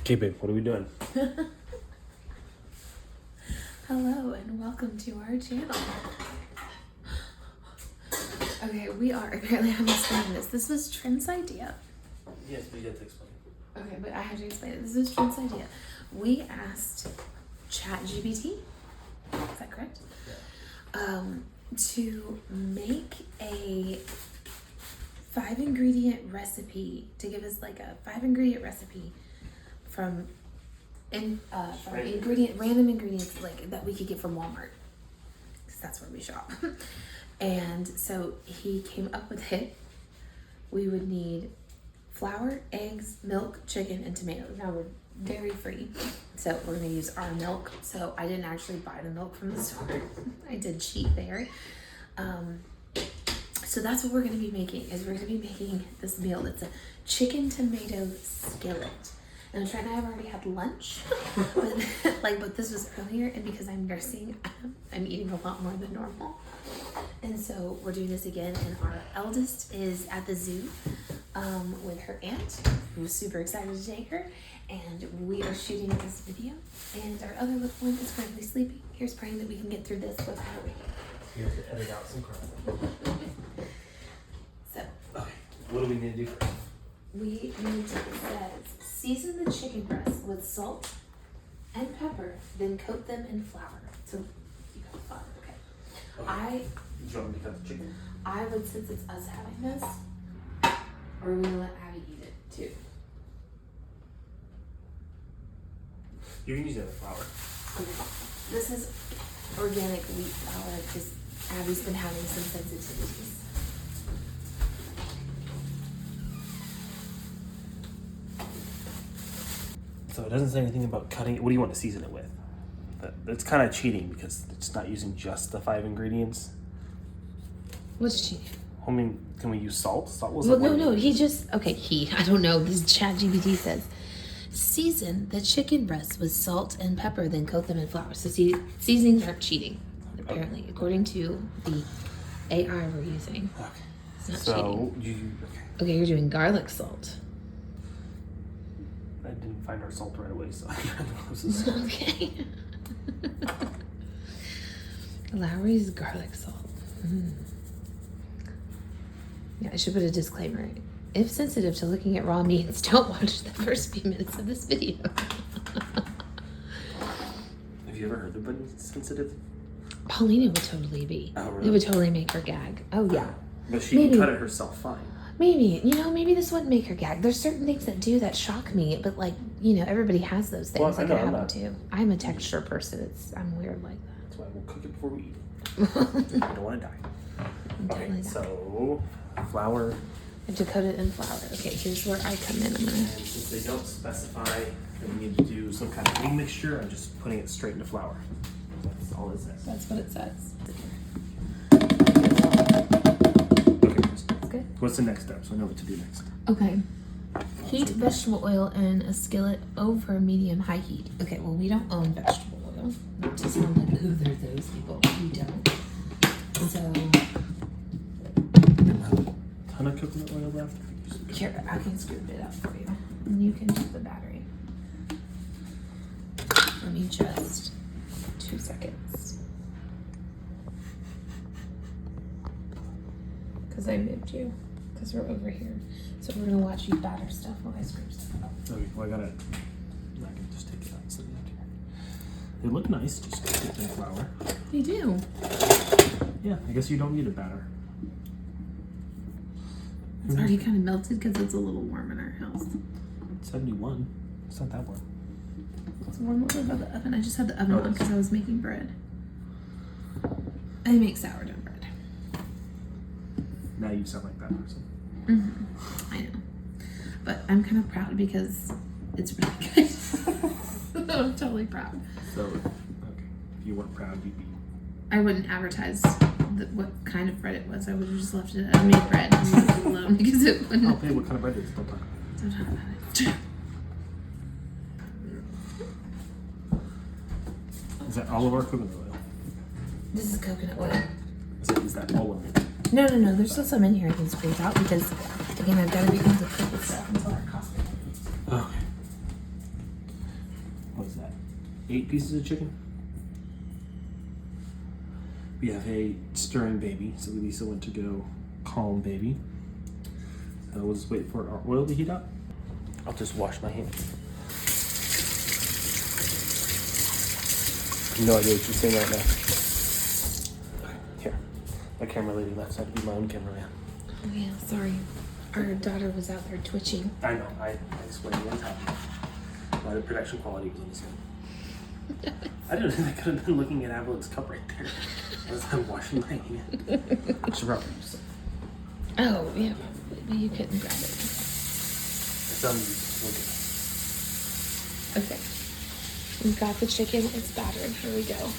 Okay, babe, what are we doing? Hello and welcome to our channel. Okay, we are apparently I'm explaining this. This was Trent's idea. Yes, but you have to explain. Okay, but I have to explain it. This is Trent's idea. We asked ChatGPT, is that correct? Yeah. To make a 5-ingredient recipe, to give us like a 5-ingredient recipe from random ingredients like that we could get from Walmart, because that's where we shop. And so he came up with it. We would need flour, eggs, milk, chicken, and tomatoes. Now we're dairy free, so we're gonna use our milk. So I didn't actually buy the milk from the store. I did cheat there. So that's what we're gonna be making. Is we're gonna be making this meal. It's a chicken tomato skillet. And Trent and I have already had lunch, but this was earlier, and because I'm nursing, I'm eating a lot more than normal. And so we're doing this again, and our eldest is at the zoo with her aunt, who's super excited to take her, and we are shooting this video, and our other little one is currently sleeping. Here's praying that we can get through this without her. You have to edit out some crap. So, Okay, what do we need to do first? we need to, it says, season the chicken breasts with salt and pepper, then coat them in flour. So, you got flour, okay. Do you want me to cut the chicken? I would, since it's us having this, or we're gonna let Abby eat it too. You can use the other flour. Okay. This is organic wheat flour because Abby's been having some sensitivities. So it doesn't say anything about cutting it. What do you want to season it with? That's kind of cheating because it's not using just the 5 ingredients. What's cheating? I mean, can we use salt? Salt was Well, no, he just, I don't know, this ChatGPT says, season the chicken breasts with salt and pepper, then coat them in flour. So see, seasonings aren't cheating, apparently, according to the AI we're using. Okay. It's not So cheating. okay. Okay, you're doing garlic salt. I didn't find our salt right away, so I tried to close this. Okay. Lowry's garlic salt. Yeah, I should put a disclaimer. If sensitive to looking at raw meats, don't watch the first few minutes of this video. Have you ever heard of been sensitive? Paulina would totally be. Oh, really? It would totally make her gag. Oh, yeah. But she Maybe. can cut it herself fine. Maybe, maybe this wouldn't make her gag. There's certain things that do that shock me, but like, everybody has those things. Well, like I know, I have I'm them not- too. I'm a texture person. I'm weird like That's why we'll cook it before we eat that. it. I don't want to die. I'm Okay, totally not. so flour, I have to coat it in flour. Okay, here's where I come in. I'm and gonna. since they don't specify that we need to do some kind of wing mixture, I'm just putting it straight into flour. That's all it says. That's what it says. Okay, That's good. what's the next step? So I know what to do next. Okay. Heat vegetable oil in a skillet over medium-high heat. Okay, well, we don't own vegetable oil. Not to sound like, ooh, they're those people. We don't. So, Ton of coconut oil left. here, I can scoop it up for you. And you can do the battery. Let me just 2 seconds. Because I moved you. Because we're over here. So we're going to watch you batter stuff while I scrape stuff up. Okay, well I can just take it out and set it out here. They look nice, just cooked in flour. They do. Yeah, I guess you don't need a batter. It's already kind of melted because it's a little warm in our house. 71. It's not that warm. It's warm over by the oven. I just had the oven Oh, on it is. because I was making bread. I make sourdough bread. Now you sound like that person. I know. But I'm kind of proud because it's really good. I'm totally proud. So, okay. If you weren't proud, you'd be. I wouldn't advertise what kind of bread it was. I would have just left it. I made bread and left it alone because it wouldn't. Oh, hey, what kind of bread is it? Don't talk about it. Don't talk about it. Is that all of our coconut oil? This is coconut oil. Is that all of it? No. There's still some in here I can scrape out because, again, I've got to be able to cook with stuff until our coffee. Okay. what is that? 8 pieces of chicken. We have a stirring baby, so Lisa went to go calm baby. So we'll just wait for our oil to heat up. I'll just wash my hands. No idea what you're saying right now. Okay, here. My camera lady left, so I had to be my own cameraman. Oh yeah, sorry. Our daughter was out there twitching. I know, I explained what's happening. Why the production quality was on this one. I don't know, I could have been looking at Evelyn's cup right there as I'm washing my hand. It's rubber, so. Oh yeah, but you couldn't grab it. It's unused. Okay. We've got the chicken, it's battered. Here we go.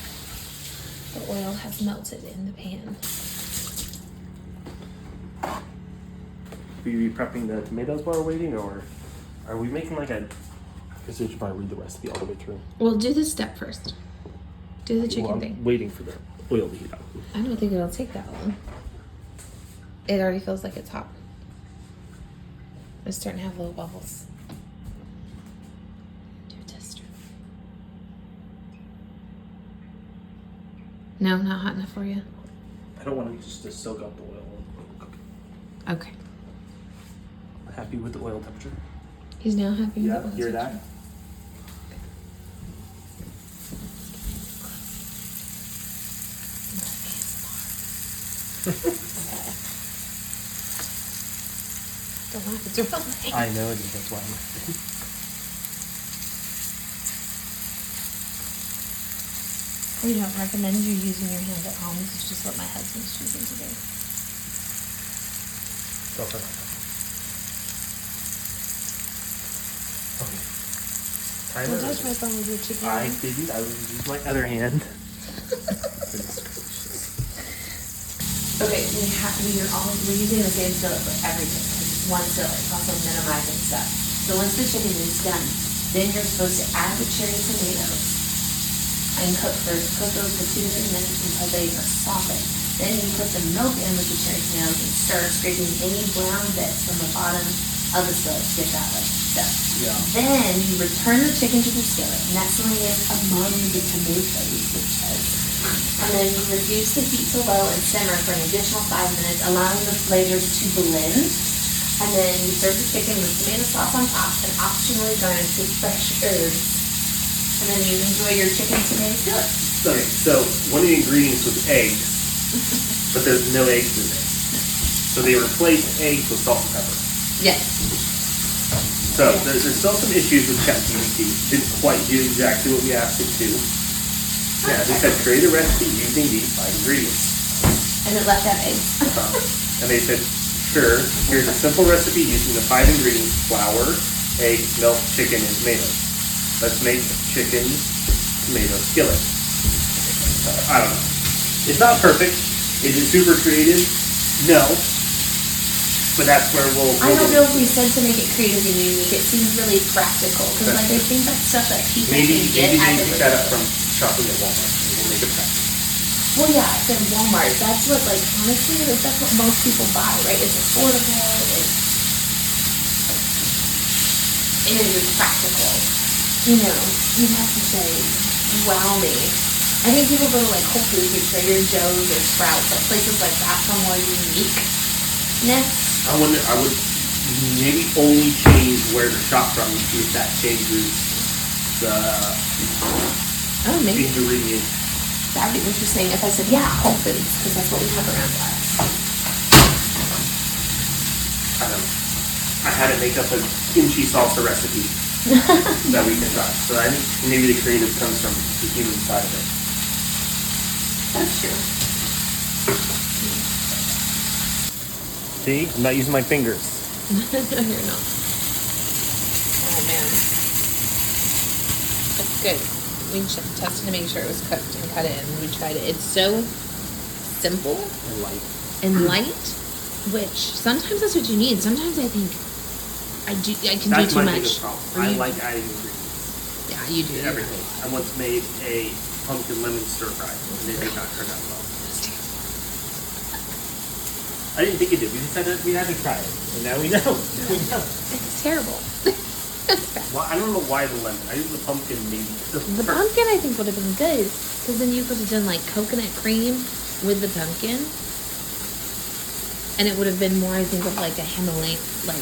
The oil has melted in the pan. Will you be prepping the tomatoes while we're waiting, or are we making like a... I guess we should probably read the recipe all the way through. Well, do this step first. Do the chicken Well, I'm thing. waiting for the oil to heat up. I don't think it'll take that long. It already feels like it's hot. It's starting to have little bubbles. Do a test. No, not hot enough for you? I don't want it just to soak up the oil. Okay. Happy with the oil temperature? He's now happy with Yeah, the oil hear temperature. that? Don't laugh, it's real. I know it is, that's why I'm laughing. We don't recommend you using your hands at home. This is just what my husband's choosing to do. Go for it. Okay. Timer. Don't touch my phone with your chicken. I didn't. I was using my other hand. Okay, we're using the same skillet for everything. It's one skillet. It's also minimizing stuff. So once the chicken is done, then you're supposed to add the cherry tomatoes and cook those for 2 to 3 minutes until they are softened. Then you put the milk in with the cherry tomatoes and stir, scraping any brown bits from the bottom of the skillet to get that like stuff. Yeah. Then you return the chicken to the skillet, nestling it among the tomatoes, it says. And then you reduce the heat to low and simmer for an additional 5 minutes, allowing the flavors to blend. And then you serve the chicken with tomato sauce on top and optionally garnish with fresh herbs. And then you enjoy your chicken tomato skillet. Okay, so one of the ingredients was eggs, but there's no eggs in this. So they replaced eggs with salt and pepper. Yes. So there's still some issues with ChatGPT. Didn't quite do exactly what we asked it to. Yeah, they said create a recipe using these 5 ingredients. And it left out eggs. And they said, sure, here's a simple recipe using the 5 ingredients: flour, eggs, milk, chicken, and tomatoes. Let's make chicken tomato skillet. I don't know. It's not perfect. Is it super creative? No. But that's where we'll... I don't know if we said to make it creative and unique. It seems really practical. Because like I think that's stuff that people Maybe can get you at need the to set up store. from shopping at Walmart. We'll make it practical. Well, yeah, it's in Walmart. That's what, like, honestly, like, that's what most people buy, right? It's affordable. It is practical. You know, you'd have to say, wow me. I think people go to, like, Whole Foods or Trader Joe's or Sprouts, like, places like that for more uniqueness. I would maybe only change where to shop from and see if that changes the Oh, maybe. ingredient. That'd be interesting if I said, yeah, Whole Foods, because that's what we have around us. I don't know. I had to make up a kimchi salsa recipe that we can try. So I think maybe the creative comes from the human side of it. That's true. See? I'm not using my fingers. No, you're not. Oh, man. That's good. We tested to make sure it was cooked and cut it, and we tried it. It's so simple And light. and light, which sometimes that's what you need. Sometimes I think I can That's do too my much. biggest problem. Or I you- like adding ingredients. Yeah, you do. to everything. I once made a pumpkin lemon stir fry, and it did not turn out well. I didn't think it did. We just had to try it, and now we know. We know. It's terrible. Well, I don't know why the lemon. I think the pumpkin maybe. The pumpkin I think would have been good because then you could have done like coconut cream with the pumpkin, and it would have been more I think of like a Himalayan like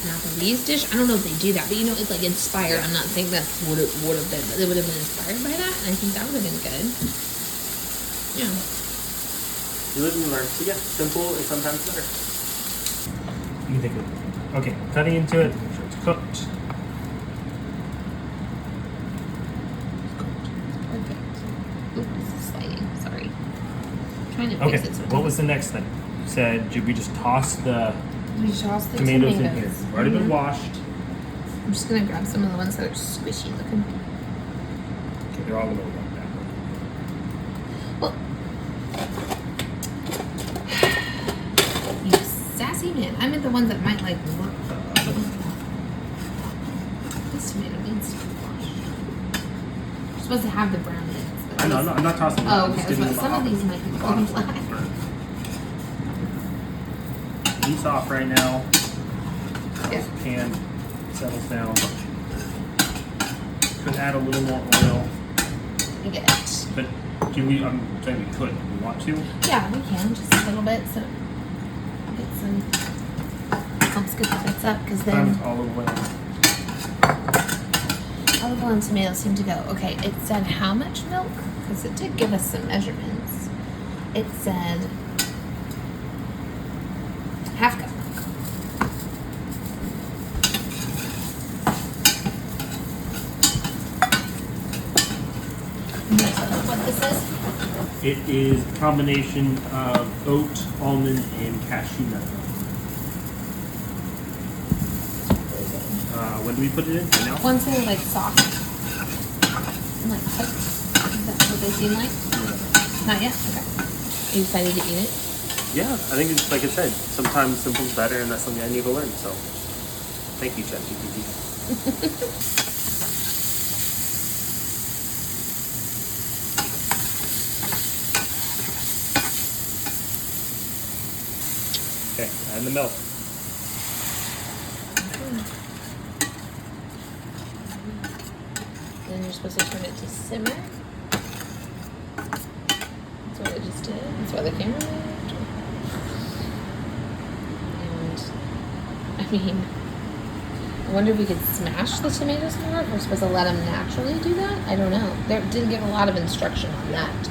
Nepalese dish. I don't know if they do that, but you know it's like inspired. I'm not saying that's what it would have been, but it would have been inspired by that, and I think that would have been good. Yeah. You live and you learn. So yeah, simple is sometimes better. You can take it. Okay, cutting into it. Make sure it's cooked. Perfect. Oop, this is sliding. Sorry. I'm trying to Okay, fix it. So it what was the next thing? You said, did we just toss the we toss the tomatoes tomatoes in here? Already been Mhm. washed. I'm just gonna grab some of the ones that are squishy looking. Okay, they're all gonna look like that. Well, you sassy man. I meant the ones that might like look. This tomato needs to be washed. You're supposed to have the brown bits. but I know. these- I'm not tossing them. Oh, I'm okay. just getting them Some off. of these might be Bottom going black. Heat's off right now. Yeah. Pan settles down. Could add a little more oil, I get it. but do we? I'm saying we could. We want to. Yeah, we can just a little bit so get some. Helps get the bits up because then Sometimes olive oil. olive oil and tomatoes seem to go. Okay, it said how much milk? Because it did give us some measurements. It said half cup. And that's what this is? It is a combination of oat, almond, and cashew nut. When do we put it in? Right now? Once they're like soft. Like cooked. Is that what they seem like? Not yet? Okay. Are you excited to eat it? Yeah, I think it's like I said. Sometimes simple's better, and that's something I need to learn. So, thank you, ChatGPT. Okay, add the milk. Then you're supposed to turn it to simmer. That's what I just did. That's why the camera moved. And I mean, I wonder if we could smash the tomatoes more. If we're supposed to let them naturally do that. I don't know. They didn't give a lot of instruction on that.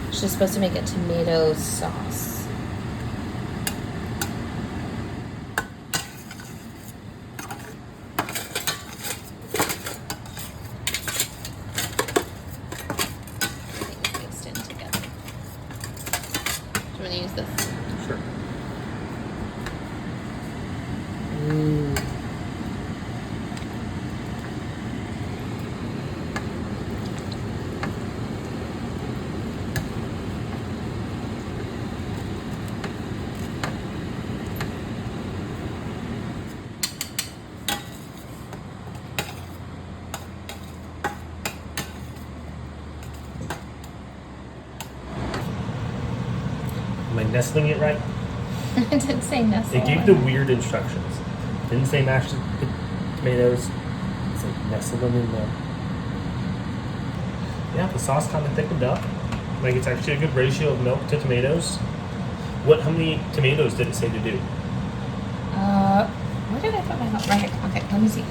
It's just supposed to make a tomato sauce. Everything's mixed in together. Do you want to use this? Sure. Am I nestling it right? I didn't say nestle. It gave the weird instructions. Didn't say mash the tomatoes. It said nestle them in there. Yeah, the sauce kind of thickened up. Like it's actually a good ratio of milk to tomatoes. How many tomatoes did it say to do? Where did I put my phone? Right here. Okay, let me see.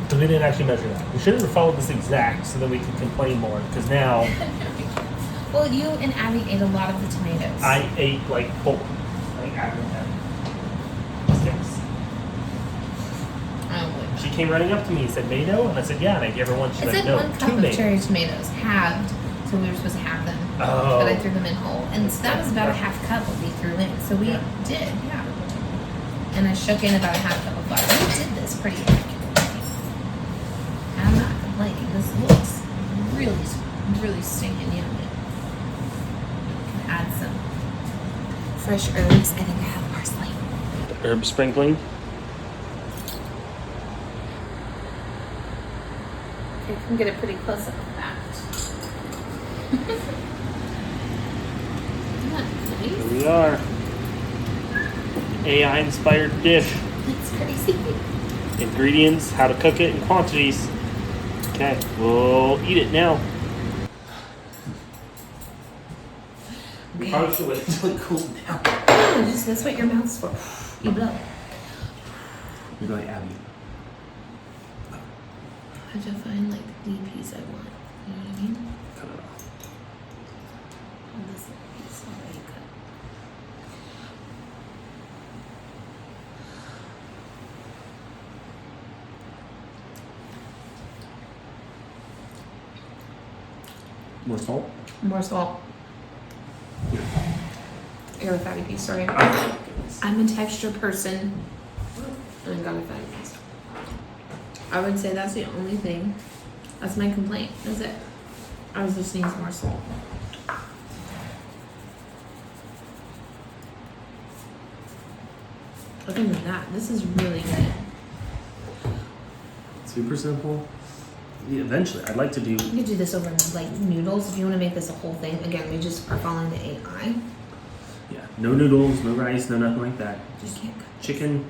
Because we didn't actually measure that. We should have followed this exact so that we could complain more. Because now Well, you and Abby ate a lot of the tomatoes. I ate like 4. Like I don't have 6. I don't believe She came running up to me and said, "Mayo?" And I said, "Yeah." And I gave her one. She's it. like, It said "No, 1 2 cup of tomatoes." cherry tomatoes, halved, so we were supposed to have them. Oh. But I threw them in whole. And so that was about a half cup what we threw in. So we Yeah. did, yeah. And I shook in about a half cup of flour. We did this pretty accurately. I'm not complaining. This looks really stinking yummy. Add some fresh herbs. I think I have parsley. Herb sprinkling. Okay, I can get a pretty close up of that. Isn't that Here nice? we are. AI inspired dish. That's crazy. ingredients, how to cook it, and quantities. Okay, we'll eat it now. We probably should wait until it cools down. No, just that's what your mouth's for. You blow. You're going Abby. I have to find like the piece I want. You know what I mean? Cut it off. Oh, this piece already cut. More salt? More salt. You're a fatty piece, sorry. Oh, goodness. I'm a texture person. And I got a fatty piece. I would say that's the only thing. That's my complaint. That's it. I was just needs more salt. Other than that, this is really good. Super simple. Yeah, eventually, I'd like to do. You could do this over like noodles if you want to make this a whole thing. Again, we just are following the AI. Yeah, no noodles, no rice, no nothing like that. You Just can't cut chicken,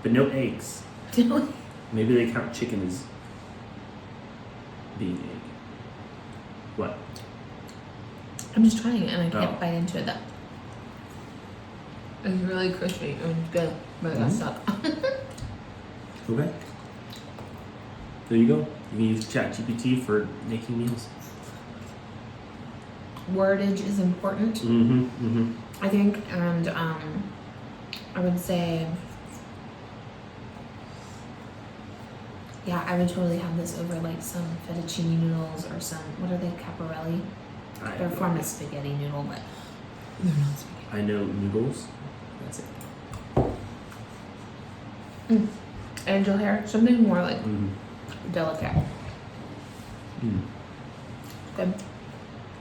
but no eggs. this. Maybe they count chicken as being egg. What? I'm just trying it and I can't Oh. bite into it though. It's really crispy and good, but it got stuck. Okay. There you go. You can use ChatGPT for making meals. Wordage is important, Mm-hmm. Mm-hmm. I think, and I would say, yeah, I would totally have this over like some fettuccine noodles or some, what are they, caparelli? They're a form of spaghetti noodle, but they're not spaghetti. I know noodles. That's it. Angel hair, something more like Mm-hmm. delicate. Mm. Good.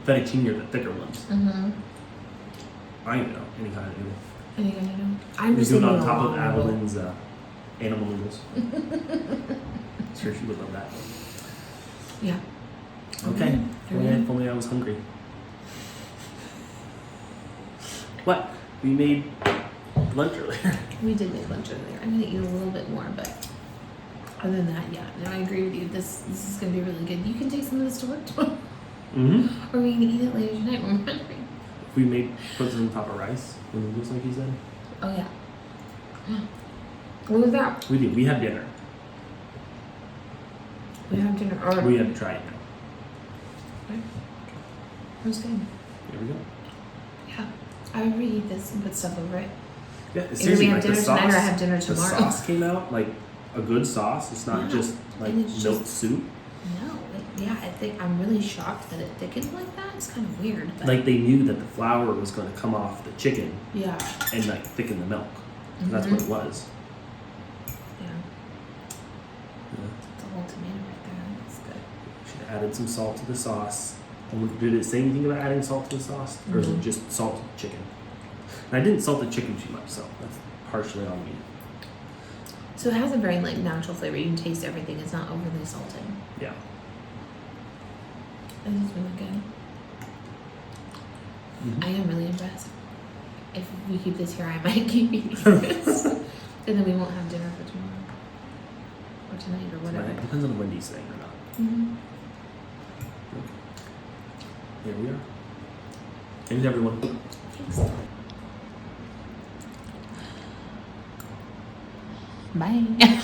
Fettuccine are the thicker ones. Mm-hmm. I don't know any kind of noodle. What are you gonna do? I'm You just do it thinking on a top of long noodle. Adelyn's animal noodles. Sure, she would love that. Yeah. Okay. Okay. If only I was hungry. What? We made lunch earlier. We did make lunch earlier. I'm gonna eat a little bit more, but other than that, yeah. No, I agree with you. This is gonna be really good. You can take some of this to work tomorrow, Mm-hmm. or we can eat it later tonight when we're hungry. We made put this on top of rice and noodles, like you said. Oh yeah. What was that? We did. We had dinner. We have dinner. Or We had to try it now. it was good. Here we go. Yeah. I would reheat this and put stuff over it. Yeah, Either seriously, we have like the dinner sauce. tonight or I have dinner The tomorrow. sauce came out like a good sauce. It's not Yeah. just like And it's milk just- soup. No, yeah, I think I'm really shocked that it thickened like that. It's kind of weird. But Like they knew that the flour was going to come off the chicken yeah, and like thicken the milk. That's what it was. yeah, Yeah. the whole tomato right there. That's good. Should have added some salt to the sauce. And did it say anything about adding salt to the sauce, or is it Mhm. just salt to the chicken? And I didn't salt the chicken too much, so that's partially on me. So it has a very like natural flavor. You can taste everything. It's not overly salted. Yeah. This is really good. Mhm. I am really impressed. If we keep this here, I might keep eating this, and then we won't have dinner for tomorrow or tonight or whatever. It depends on when Wendy's saying or not. Mm-hmm. Okay. Here we are. Thanks everyone. Thanks. Bye.